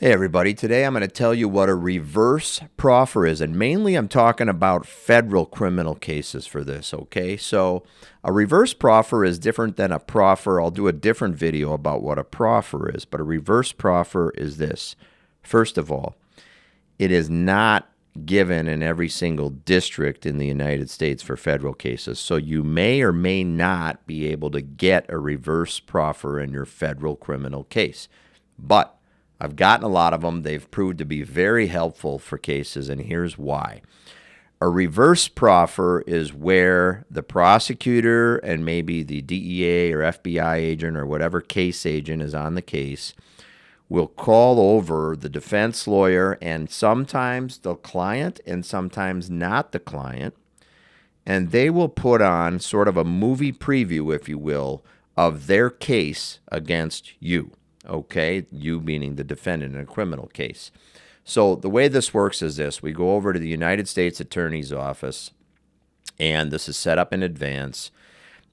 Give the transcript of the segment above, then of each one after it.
Hey everybody, today I'm going to tell you what a reverse proffer is, and mainly I'm talking about federal criminal cases for this, okay? So a reverse proffer is different than a proffer. I'll do a different video about what a proffer is, but a reverse proffer is this. First of all, it is not given in every single district in the United States for federal cases, so you may or may not be able to get a reverse proffer in your federal criminal case, but I've gotten a lot of them. They've proved to be very helpful for cases, and here's why. A reverse proffer is where the prosecutor and maybe the DEA or FBI agent or whatever case agent is on the case will call over the defense lawyer and sometimes the client and sometimes not the client, and they will put on sort of a movie preview, if you will, of their case against you. Okay, you meaning the defendant in a criminal case. So the way this works is this. We go over to the United States Attorney's Office, and this is set up in advance,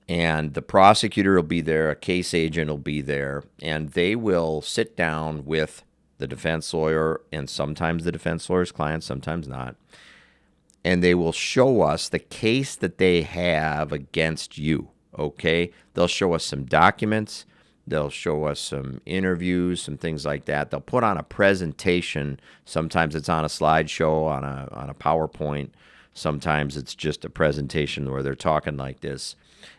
and the prosecutor will be there, a case agent will be there, and they will sit down with the defense lawyer and sometimes the defense lawyer's client, sometimes not, and they will show us the case that they have against you, okay? They'll show us some documents. They'll show us some interviews, some things like that. They'll put on a presentation. Sometimes it's on a slideshow, on a PowerPoint. Sometimes it's just a presentation where they're talking like this.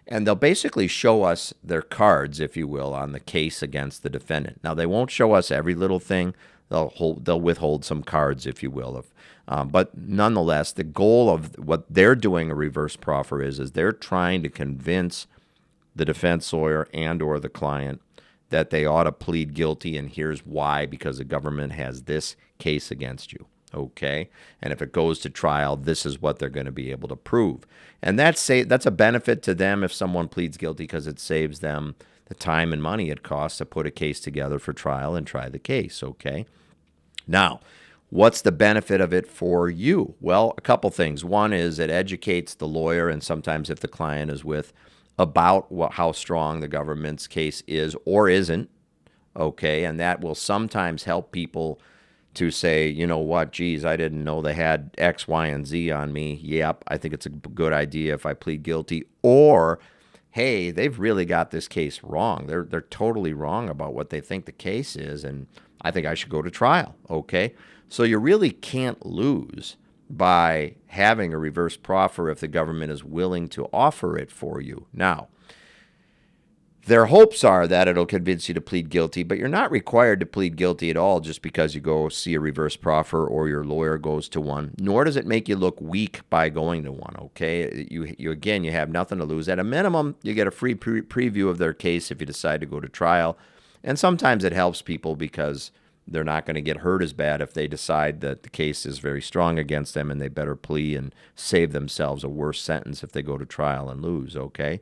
And they'll basically show us their cards, if you will, on the case against the defendant. Now, they won't show us every little thing. They'll withhold some cards, if you will. But nonetheless, the goal of what they're doing a reverse proffer is they're trying to convince the defense lawyer and or the client that they ought to plead guilty, and here's why: because the government has this case against you, okay? And if it goes to trial, this is what they're going to be able to prove. And that's a benefit to them if someone pleads guilty, because it saves them the time and money it costs to put a case together for trial and try the case, okay? Now, what's the benefit of it for you? Well, a couple things. One is it educates the lawyer, and sometimes if the client is with, about how strong the government's case is or isn't, okay? And that will sometimes help people to say, you know what, geez, I didn't know they had X, Y, and Z on me. Yep, I think it's a good idea if I plead guilty. Or, hey, they've really got this case wrong. They're totally wrong about what they think the case is, and I think I should go to trial, okay? So you really can't lose by having a reverse proffer if the government is willing to offer it for you. Now, their hopes are that it'll convince you to plead guilty, but you're not required to plead guilty at all just because you go see a reverse proffer or your lawyer goes to one, nor does it make you look weak by going to one, okay? You again, you have nothing to lose. At a minimum, you get a free preview of their case if you decide to go to trial, and sometimes it helps people because they're not going to get hurt as bad if they decide that the case is very strong against them and they better plea and save themselves a worse sentence if they go to trial and lose, okay?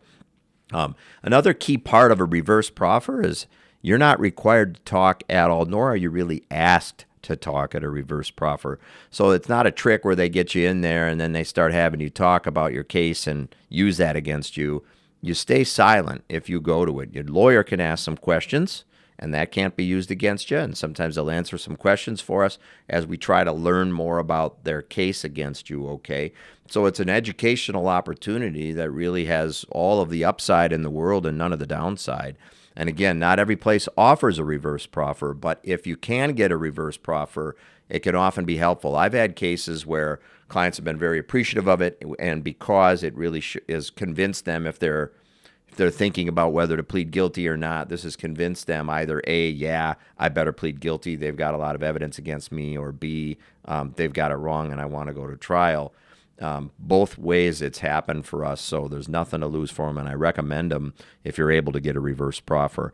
Another key part of a reverse proffer is you're not required to talk at all, nor are you really asked to talk at a reverse proffer. So it's not a trick where they get you in there and then they start having you talk about your case and use that against you. You stay silent if you go to it. Your lawyer can ask some questions, and that can't be used against you. And sometimes they'll answer some questions for us as we try to learn more about their case against you, okay? So it's an educational opportunity that really has all of the upside in the world and none of the downside. And again, not every place offers a reverse proffer, but if you can get a reverse proffer, it can often be helpful. I've had cases where clients have been very appreciative of it, and because it really is convinced them if they're thinking about whether to plead guilty or not, this has convinced them either A, yeah, I better plead guilty, they've got a lot of evidence against me, or B, they've got it wrong and I want to go to trial. Both ways it's happened for us, so there's nothing to lose for them, and I recommend them if you're able to get a reverse proffer.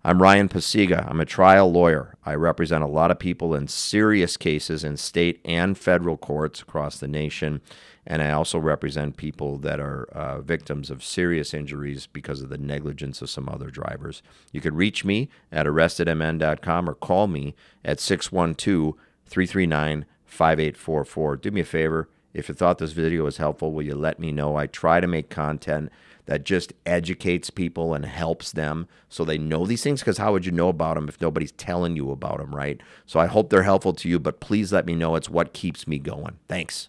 I'm Ryan Pacyga. I'm a trial lawyer. I represent a lot of people in serious cases in state and federal courts across the nation, and I also represent people that are victims of serious injuries because of the negligence of some other drivers. You can reach me at arrestedmn.com or call me at 612-339-5844. Do me a favor. If you thought this video was helpful, will you let me know? I try to make content that just educates people and helps them so they know these things, because how would you know about them if nobody's telling you about them, right? So I hope they're helpful to you, but please let me know. It's what keeps me going. Thanks.